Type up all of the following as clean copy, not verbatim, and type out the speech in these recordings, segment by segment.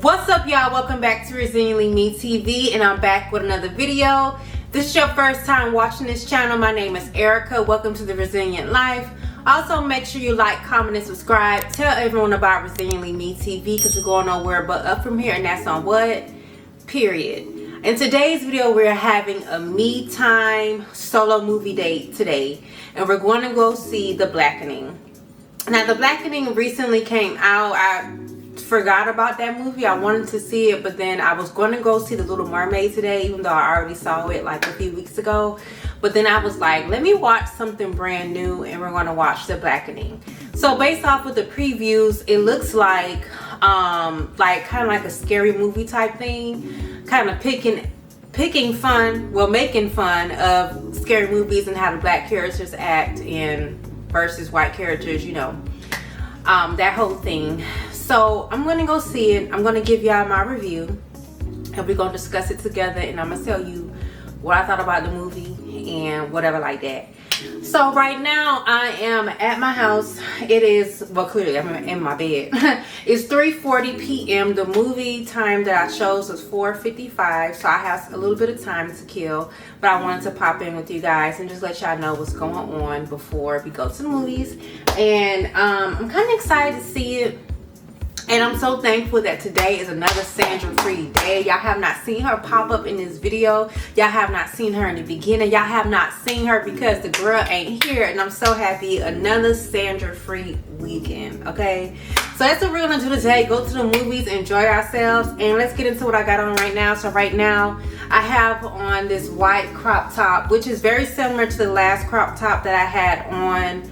What's up, y'all? Welcome back to Resiliently Me TV, and I'm back with another video. If this is your first time watching this channel, my name is Erica. Welcome to the Resilient Life. Also, make sure you like, comment, and subscribe. Tell everyone about Resiliently Me TV because we're going nowhere but up from here, and that's on what? Period. In today's video, we're having a me time solo movie date today, and we're going to go see The Blackening. Now, The Blackening recently came out. I forgot about that movie. I wanted to see it, but then I was going to go see The Little Mermaid today, even though I already saw it like a few weeks ago. But then I was like, let me watch something brand new, and we're going to watch The Blackening. So based off of the previews, it looks like kind of like a scary movie type thing, kind of making fun of scary movies and how the black characters act and versus white characters, you know, that whole thing. So I'm gonna go see it. I'm gonna give y'all my review, and we're gonna discuss it together, and I'm gonna tell you what I thought about the movie and whatever like that. So right now I am at my house. It is, well, clearly I'm in my bed. It's 3:40 p.m. The movie time that I chose was 4:55, so I have a little bit of time to kill, but I wanted to pop in with you guys and just let y'all know what's going on before we go to the movies. And I'm kind of excited to see it. And I'm so thankful that today is another Sandra free day. Y'all have not seen her pop up in this video. Y'all have not seen her in the beginning. Y'all have not seen her because the girl ain't here. And I'm so happy. Another Sandra free weekend. Okay. So that's what we're going to do today. Go to the movies, enjoy ourselves. And let's get into what I got on right now. So right now I have on this white crop top, which is very similar to the last crop top that I had on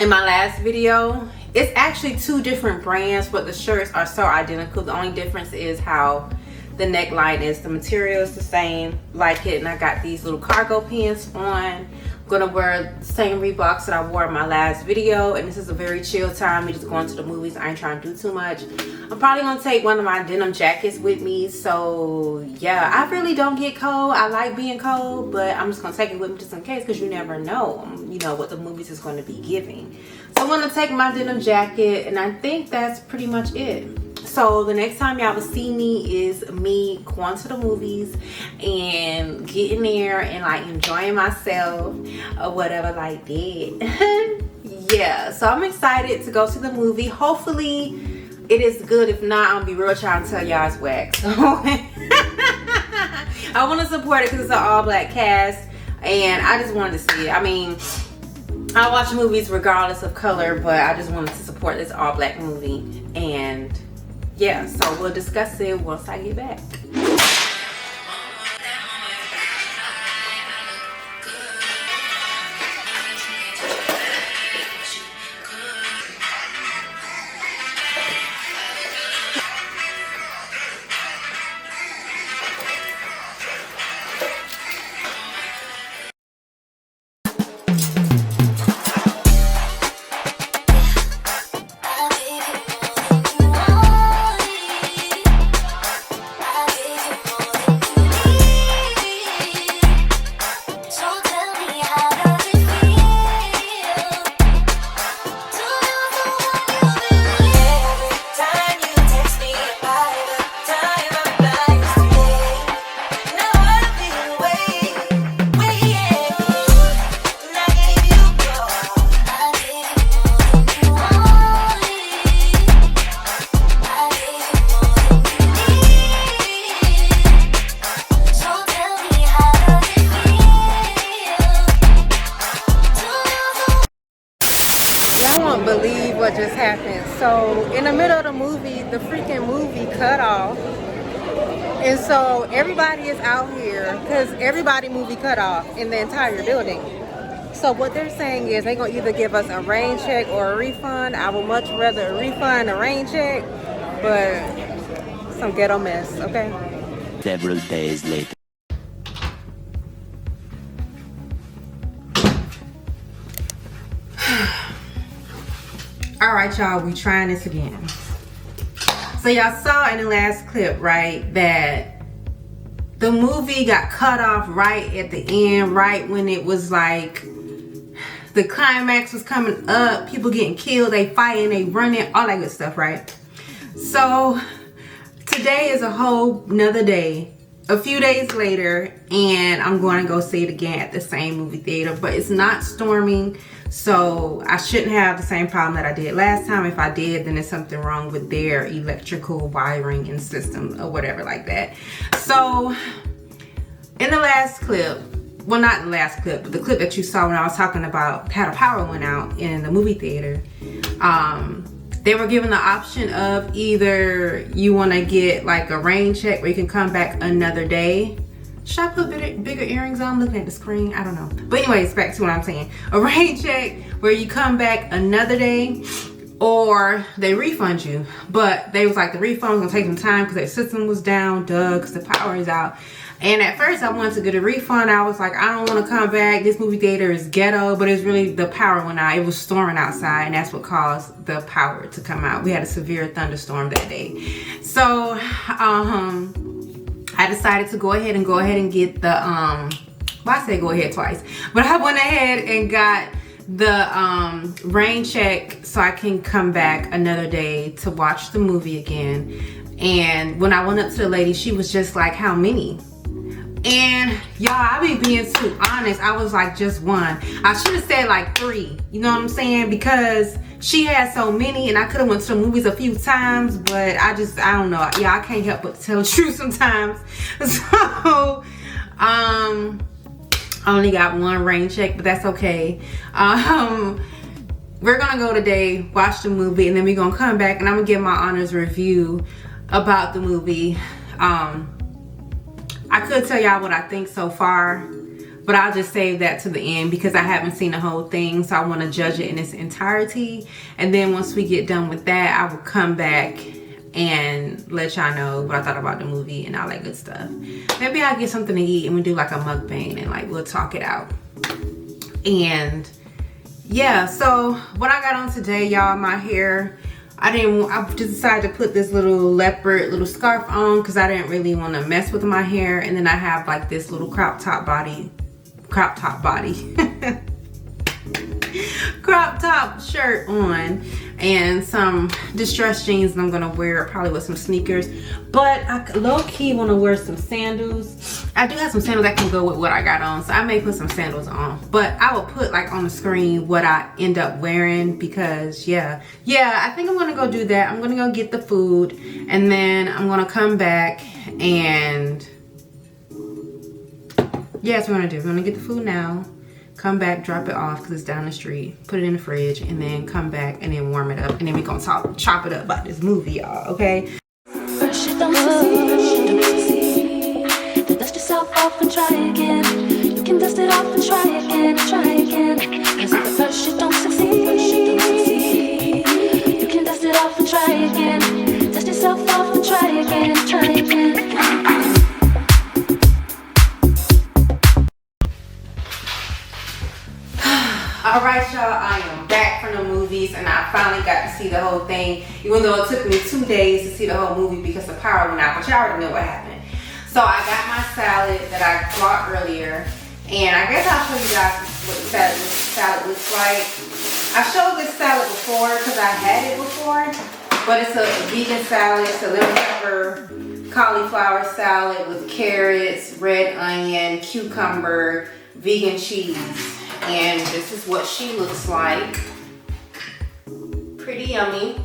in my last video. It's actually two different brands, but the shirts are so identical. The only difference is how the neckline is. The material is the same, like it. And I got these little cargo pants on. I'm gonna wear the same Reeboks that I wore in my last video. And this is a very chill time. We're just going to the movies. I ain't trying to do too much. I'm probably gonna take one of my denim jackets with me. So yeah, I really don't get cold. I like being cold, but I'm just gonna take it with me just in case, because you never know, you know, what the movies is going to be giving. So I'm gonna take my denim jacket, and I think that's pretty much it. So the next time y'all will see me is me going to the movies and getting there and like enjoying myself or whatever like that. Yeah, so I'm excited to go to the movie. Hopefully it is good. If not, I'll be real trying to tell y'all it's whack. So I want to support it because it's an all black cast, and I just wanted to see it. I mean, I watch movies regardless of color, but I just wanted to support this all black movie. And yeah, so we'll discuss it once I get back. Believe what just happened. So in the middle of the movie, the freaking movie cut off, and so everybody is out here because everybody movie cut off in the entire building. So what they're saying is they're gonna either give us a rain check or a refund. I would much rather a refund a rain check, but some ghetto mess. Okay. Several days later. All right, y'all, we trying this again. So y'all saw in the last clip, right, that the movie got cut off right at the end, right when it was like the climax was coming up, people getting killed, they fighting, they running, all that good stuff, right? So today is a whole nother day, a few days later, and I'm going to go see it again at the same movie theater, but it's not storming, so I shouldn't have the same problem that I did last time. If I did, then there's something wrong with their electrical wiring and system or whatever like that. So in the last clip, well, not the last clip, but the clip that you saw when I was talking about how the power went out in the movie theater, they were given the option of either you want to get like a rain check where you can come back another day. Should I put bigger earrings on? I'm looking at the screen. I don't know. But anyways, back to what I'm saying. A rain check where you come back another day, or they refund you. But they was like, the refund was gonna take some time because their system was down, because the power is out. And at first I wanted to get a refund. I was like, I don't want to come back. This movie theater is ghetto, but it's really the power went out. It was storming outside, and that's what caused the power to come out. We had a severe thunderstorm that day. So I decided to go ahead and get the well, I said go ahead twice, but I went ahead and got the rain check so I can come back another day to watch the movie again. And when I went up to the lady, she was just like, how many? And y'all, I be being too honest. I was like, just one. I should have said like 3. You know what I'm saying? Because she had so many, and I could have went to the movies a few times, but I don't know. Yeah, I can't help but tell the truth sometimes. So, I only got one rain check, but that's okay. We're gonna go today, watch the movie, and then we're gonna come back, and I'm gonna give my honest review about the movie. I could tell y'all what I think so far, but I'll just save that to the end because I haven't seen the whole thing, so I want to judge it in its entirety. And then once we get done with that, I will come back and let y'all know what I thought about the movie and all that good stuff. Maybe I'll get something to eat and we'll do like a mukbang and like we'll talk it out. And yeah, so what I got on today, y'all, my hair, I just decided to put this little leopard little scarf on because I didn't really want to mess with my hair. And then I have like this little crop top shirt on and some distressed jeans, and I'm gonna wear it probably with some sneakers. But I low-key want to wear some sandals. I do have some sandals that can go with what I got on, so I may put some sandals on. But I will put like on the screen what I end up wearing because yeah, I think I'm gonna go do that. I'm gonna go get the food, and then I'm gonna come back and yeah, that's what I'm gonna do. I'm gonna get the food now, come back, drop it off because it's down the street, put it in the fridge, and then come back and then warm it up, and then we're gonna chop it up about this movie, y'all, okay? First you don't succeed, then dust yourself off and try again. You can dust it off and try again, Cause at first you don't succeed, you can dust it off and try again. Dust yourself off and try again, Alright, y'all, I am back from the movies, and I finally got to see the whole thing, even though it took me 2 days to see the whole movie because the power went out, but y'all already know what happened. So I got my salad that I bought earlier, and I guess I'll show you guys what the salad looks like. I showed this salad before because I had it before, but it's a vegan salad. It's a lemon pepper cauliflower salad with carrots, red onion, cucumber, vegan cheese. And this is what she looks like. Pretty yummy.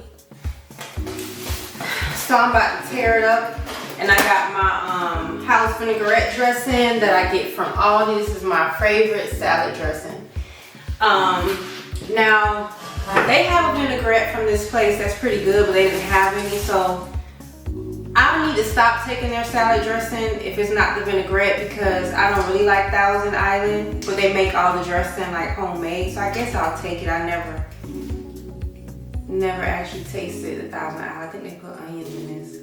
So I'm about to tear it up. And I got my house vinaigrette dressing that I get from Aldi. This is my favorite salad dressing. Now, they have a vinaigrette from this place that's pretty good, but they didn't have any. So I need to stop taking their salad dressing if it's not the vinaigrette because I don't really like Thousand Island, but they make all the dressing like homemade, so I guess I'll take it. I never actually tasted the Thousand Island. I think they put onions in this.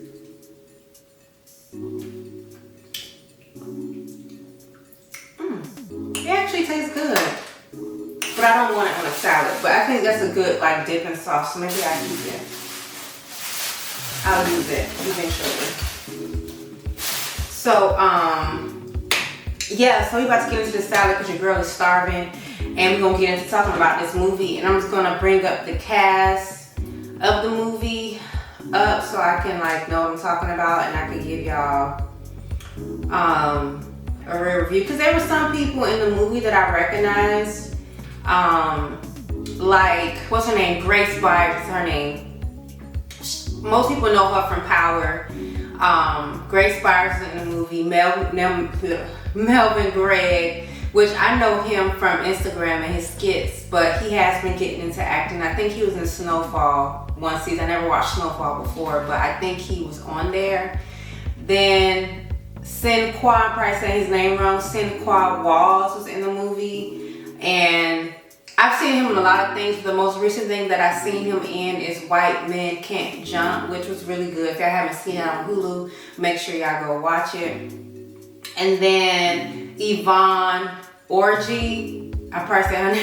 It actually tastes good, but I don't want it on a salad, but I think that's a good like dipping sauce, so maybe I'll use it. I'll use it eventually. So, yeah, so we're about to get into the salad because your girl is starving. And we're going to get into talking about this movie. And I'm just going to bring up the cast of the movie. up so I can like know what I'm talking about and I can give y'all a real review, because there were some people in the movie that I recognized, like what's her name, Grace Byers, her name. Most people know her from Power. Grace Byers is in the movie. Melvin Gregg, which I know him from Instagram and his skits, but he has been getting into acting. I think he was in Snowfall one season. I never watched Snowfall before, but I think he was on there. Then Sinqua, I'm probably saying his name wrong, Sinqua Walls was in the movie. And I've seen him in a lot of things. The most recent thing that I've seen him in is White Men Can't Jump, which was really good. If y'all haven't seen it on Hulu, make sure y'all go watch it. And then Yvonne Orji, I probably said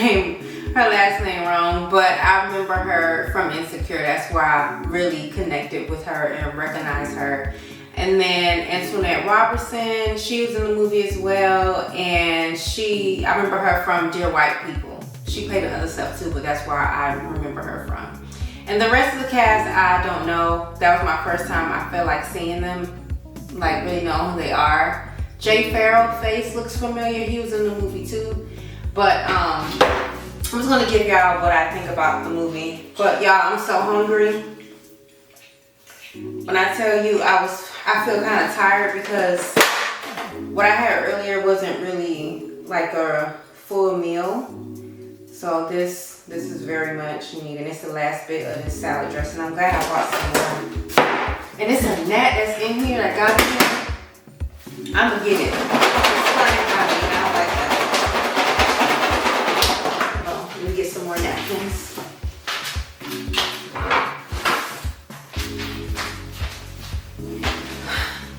her last name wrong, but I remember her from Insecure. That's where I really connected with her and recognized her. And then Antoinette Robertson, she was in the movie as well. And I remember her from Dear White People. She played in other stuff too, but that's where I remember her from. And the rest of the cast, I don't know. That was my first time I felt like seeing them, like really know who they are. Jay Farrell face looks familiar. He was in the movie too. But I'm just gonna give y'all what I think about the movie. But y'all, I'm so hungry. When I tell you I feel kind of tired because what I had earlier wasn't really like a full meal. So this is very much needed. And it's the last bit of this salad dressing. I'm glad I bought some more. And it's a gnat that's in here that got in here. I'm gonna get it. It's flying out of me. I don't like that. Oh, let me get some more napkins.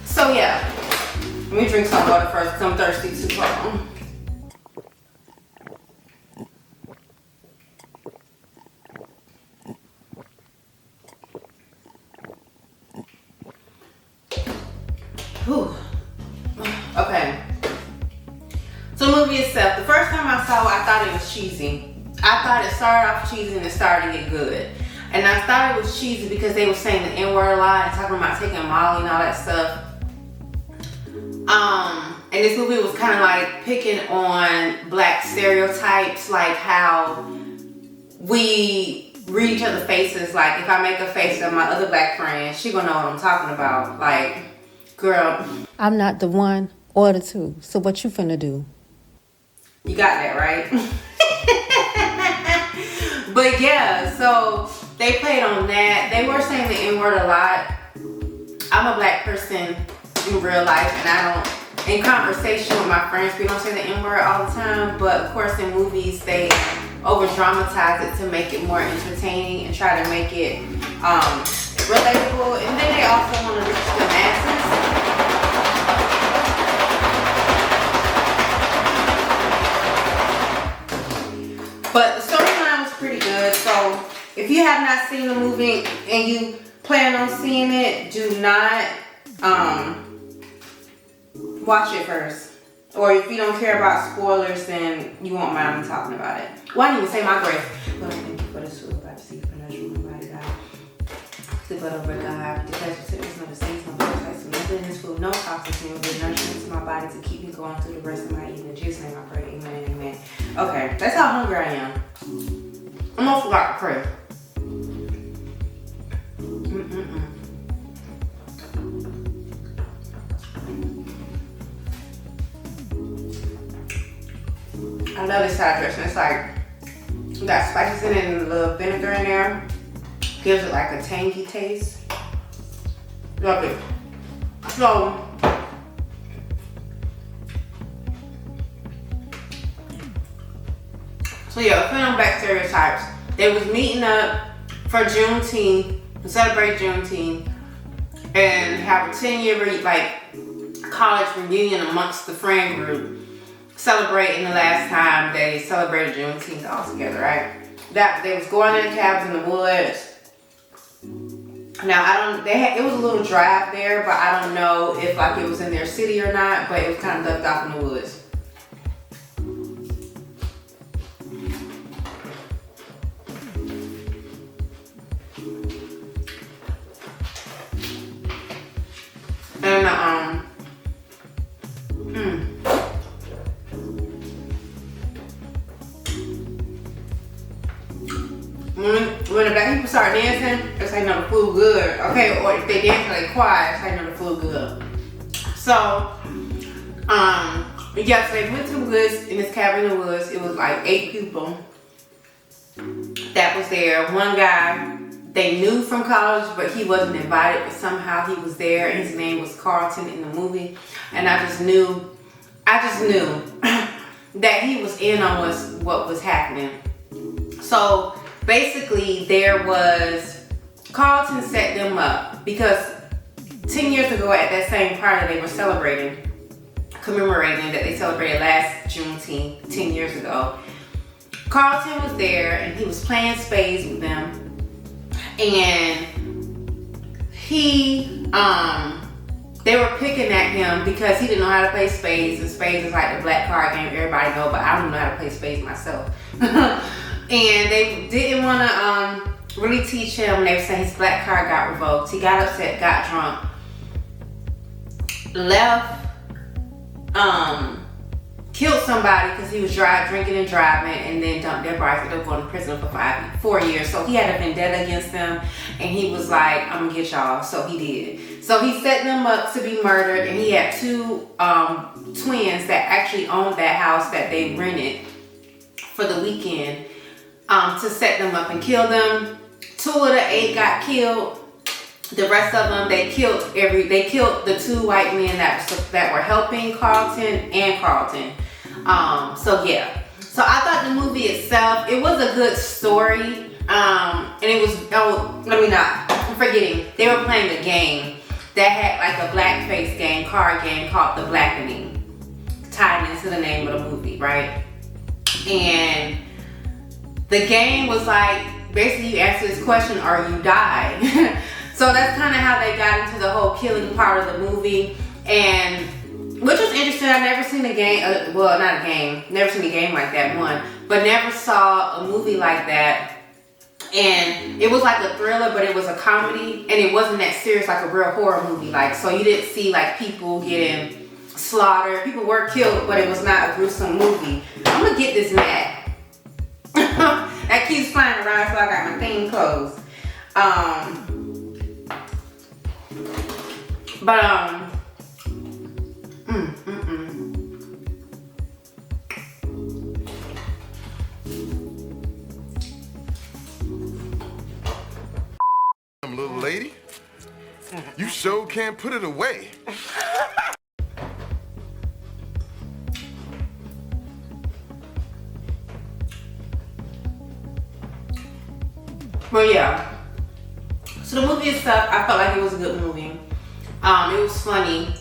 So yeah, let me drink some water first because I'm thirsty too. Hold on. Whew. Okay. So the movie itself, the first time I saw it, I thought it was cheesy. I thought it started off cheesy and it started to get good. And I thought it was cheesy because they were saying the N-word a lot and talking about taking Molly and all that stuff. And this movie was kind of like picking on black stereotypes, like how we read each other's faces. Like if I make a face of my other black friend, she gonna know what I'm talking about. Like, girl, I'm not the one or the two. So what you finna do? you got that right. But yeah, so they played on that. They were saying the N-word a lot. I'm a black person in real life, and I don't, in conversation with my friends, we don't say the N-word all the time, but of course in movies they over dramatize it to make it more entertaining and try to make it relatable, and then they also want to reach the masses. But the storyline was pretty good, so if you have not seen the movie and you plan on seeing it, do not watch it first. Or if you don't care about spoilers, then you won't mind me talking about it. Well, I didn't even say my grace. Lord, thank you for this food. I see for nourishment, my body, God. The blood over God, detach the sickness, no disease, no parasites, no nothing in this food, no toxins, no good nourishment to my body to keep me going through the rest of my evening. In Jesus' name I pray, amen and amen. Okay, that's how hungry I am. I almost forgot to pray. I love this salad dressing. It's like, you got spices in it and a little vinegar in there. Gives it like a tangy taste. Love it. So yeah, film back stereotypes. They was meeting up for Juneteenth, to celebrate Juneteenth, and have a 10-year like college reunion amongst the friend group, celebrating the last time they celebrated Juneteenth all together, right? That they was going in cabs in the woods. Now it was a little drive there, but I don't know if like it was in their city or not, but it was kind of left off in the woods. when the black people start dancing, it's how you know the food good. Okay, or if they dance like quiet, it's how you know the food good. So, yeah, so they went to the woods, in this cabin in the woods. It was like 8 people that was there. One guy they knew from college, but he wasn't invited, but somehow he was there, and his name was Carlton in the movie. And I just knew that he was in on what was happening. So basically Carlton set them up because 10 years ago at that same party they were commemorating that they celebrated last Juneteenth 10 years ago. Carlton was there and he was playing spades with them, and they were picking at him because he didn't know how to play spades, and spades is like the black card game everybody know, but I don't know how to play spades myself. And they didn't want to really teach him. They were saying his black card got revoked. He got upset, got drunk, left, killed somebody because he was drinking and driving, and then dumped their bodies. Ended up going to prison for 4 years. So he had a vendetta against them, and he was like, I'm gonna get y'all. So he did. So he set them up to be murdered, and he had 2 twins that actually owned that house that they rented for the weekend, to set them up and kill them. 2 of the 8 got killed. The rest of them, they killed the 2 white men that were helping Carlton and Carlton. So yeah. So I thought the movie itself, it was a good story. And it was, I'm forgetting. They were playing a game that had like a blackface game, card game called the Blackening, tied into the name of the movie, right? And the game was like, basically you answer this question or you die. So that's kind of how they got into the whole killing part of the movie, and which was interesting. I've never seen a game, never seen a game like that, but never saw a movie like that. And it was like a thriller, but it was a comedy, and it wasn't that serious like a real horror movie. Like, so you didn't see like people getting slaughtered. People were killed, but it was not a gruesome movie. I'm gonna get this mat. That keeps flying around, so I got my thing closed. Little lady, you sure can't put it away. Well, yeah. So the movie itself, I felt like it was a good movie. It was funny.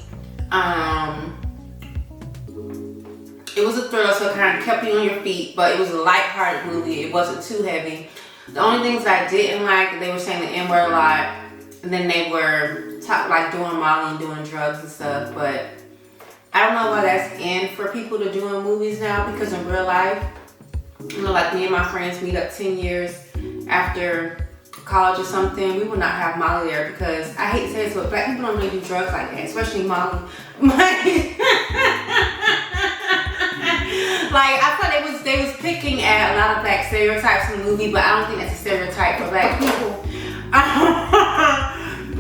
It was a thriller, so it kind of kept you on your feet, but it was a light-hearted movie. It wasn't too heavy. The only things I didn't like, they were saying the N-word a lot, and then they were doing Molly and doing drugs and stuff, but I don't know why that's in for people to do in movies now, because in real life, you know, like me and my friends meet up 10 years after college or something, we will not have Molly there, because I hate to say this, but black people don't really do drugs like that, especially Molly. Like, I thought they was picking at a lot of black stereotypes in the movie, but I don't think that's a stereotype for black people.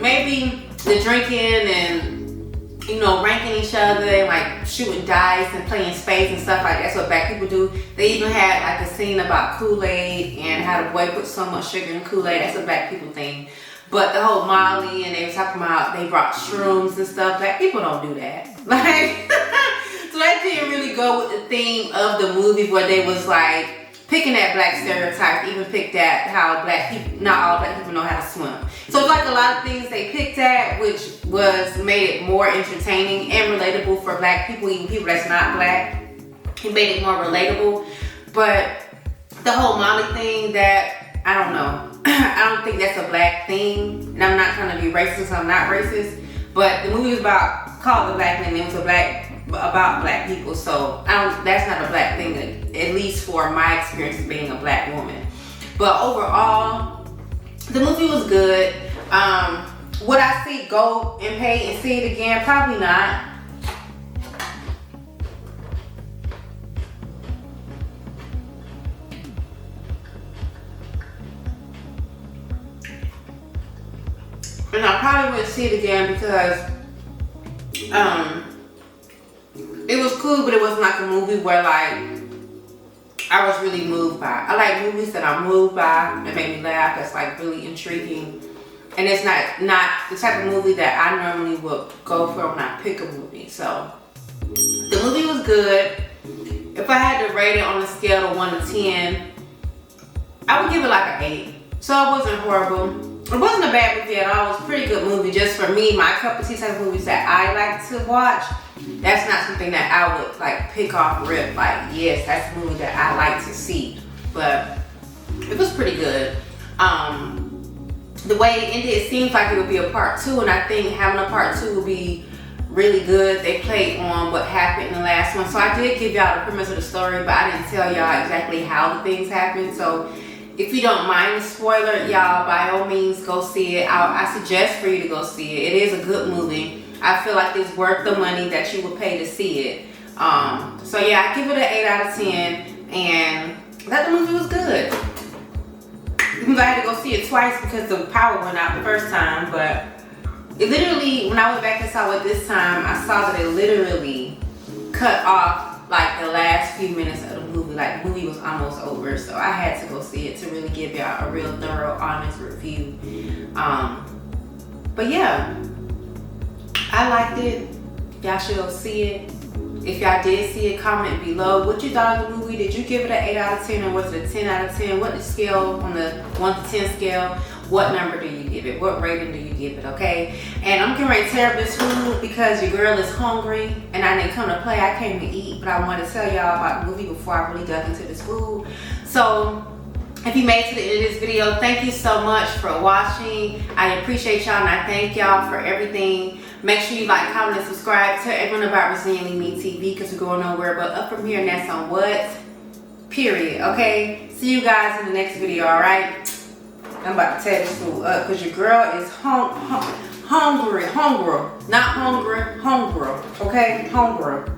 Maybe the drinking and, you know, ranking each other and like shooting dice and playing spades and stuff like that. That's what black people do. They even had like a scene about Kool-Aid and how the boy put so much sugar in Kool-Aid. That's a black people thing. But the whole Molly, and they were talking about they brought shrooms and stuff. Black people don't do that. Like, so that didn't really go with the theme of the movie, where they was like picking at black stereotypes, even picked at how black people, not all black people know how to swim. So it's like a lot of things they picked at, which made it more entertaining and relatable for black people, even people that's not black. It made it more relatable. But the whole Molly thing, that, I don't know. I don't think that's a black thing. And I'm not trying to be racist, I'm not racist. But the movie was called The Blackening. It was about black people. So that's not a black thing, at least for my experience of being a black woman. But overall, the movie was good. Would I go and pay and see it again? Probably not. And I probably wouldn't see it again because it was cool, but it wasn't like a movie where like I was really moved by. I like movies that I'm moved by, that make me laugh, that's like really intriguing. And it's not the type of movie that I normally would go for when I pick a movie. So the movie was good. If I had to rate it on a scale of 1 to 10, I would give it like an 8. So it wasn't horrible. It wasn't a bad movie at all. It was a pretty good movie. Just for me, my cup of tea type of movies that I like to watch, that's not something that I would like pick off rip. Like, yes, that's a movie that I like to see. But it was pretty good. The way it ended, it seems like it would be a part 2, and I think having a part 2 would be really good. They played on what happened in the last one. So I did give y'all the premise of the story, but I didn't tell y'all exactly how the things happened. So if you don't mind the spoiler, y'all, by all means, go see it. I suggest for you to go see it. It is a good movie. I feel like it's worth the money that you would pay to see it. So yeah, I give it an 8 out of 10, and that the movie was good. I had to go see it twice because the power went out the first time, but it literally, when I went back and saw it this time, I saw that it literally cut off like the last few minutes of the movie. Like the movie was almost over, so I had to go see it to really give y'all a real thorough, honest review. But yeah, I liked it. Y'all should go see it. If y'all did see it, comment below what you thought of the movie. Did you give it an 8 out of 10 or was it a 10 out of 10? What the scale on the 1 to 10 scale? What number do you give it? What rating do you give it, okay? And I'm getting ready to tear up this food because your girl is hungry and I didn't come to play, I came to eat. But I wanted to tell y'all about the movie before I really dug into this food. So if you made it to the end of this video, thank you so much for watching. I appreciate y'all and I thank y'all for everything. Make sure you like, comment, and subscribe. Tell everyone about Resiliently Me TV because we're going nowhere but up from here, and that's on what? Period, okay? See you guys in the next video, alright? I'm about to tear this food up because your girl is hungry. Not hungry, hungry, okay? Hungry.